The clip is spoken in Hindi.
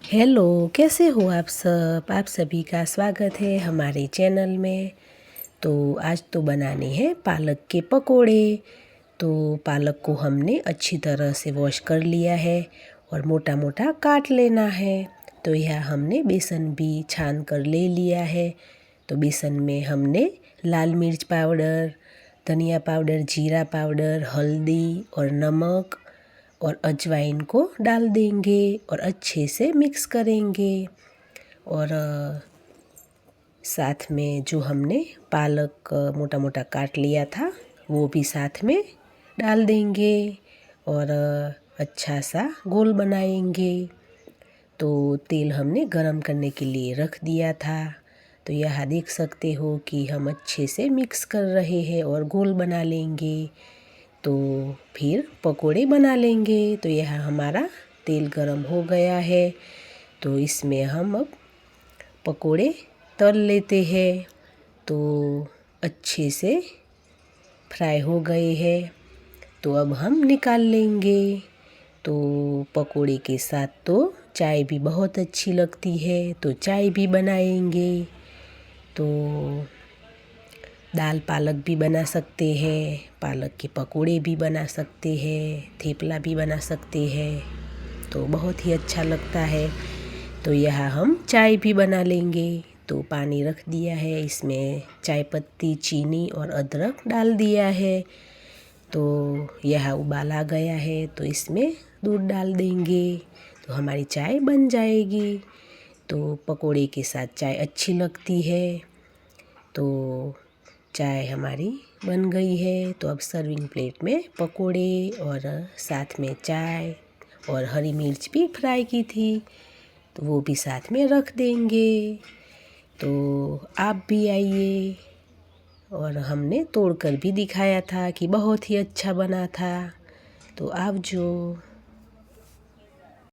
हेलो, कैसे हो आप सब? आप सभी का स्वागत है हमारे चैनल में। तो आज तो बनाने हैं पालक के पकोड़े। तो पालक को हमने अच्छी तरह से वॉश कर लिया है और मोटा मोटा काट लेना है। तो यह हमने बेसन भी छान कर ले लिया है। तो बेसन में हमने लाल मिर्च पाउडर, धनिया पाउडर, जीरा पाउडर, हल्दी और नमक और अजवाइन को डाल देंगे और अच्छे से मिक्स करेंगे। और साथ में जो हमने पालक मोटा मोटा काट लिया था वो भी साथ में डाल देंगे और अच्छा सा गोल बनाएंगे। तो तेल हमने गरम करने के लिए रख दिया था। तो यहाँ देख सकते हो कि हम अच्छे से मिक्स कर रहे हैं और गोल बना लेंगे। तो फिर पकोड़े बना लेंगे। तो यह हमारा तेल गरम हो गया है। तो इसमें हम अब पकोड़े तल लेते हैं। तो अच्छे से फ्राई हो गए हैं। तो अब हम निकाल लेंगे। तो पकोड़े के साथ तो चाय भी बहुत अच्छी लगती है, तो चाय भी बनाएंगे। तो दाल पालक भी बना सकते हैं, पालक के पकोड़े भी बना सकते हैं, थेपला भी बना सकते हैं। तो बहुत ही अच्छा लगता है। तो यहाँ हम चाय भी बना लेंगे। तो पानी रख दिया है, इसमें चाय पत्ती, चीनी और अदरक डाल दिया है। तो यह उबाल आ गया है, तो इसमें दूध डाल देंगे। तो हमारी चाय बन जाएगी। तो पकोड़े के साथ चाय अच्छी लगती है। तो चाय हमारी बन गई है। तो अब सर्विंग प्लेट में पकोड़े और साथ में चाय और हरी मिर्च भी फ्राई की थी, तो वो भी साथ में रख देंगे। तो आप भी आइए। और हमने तोड़ कर भी दिखाया था कि बहुत ही अच्छा बना था। तो आप जो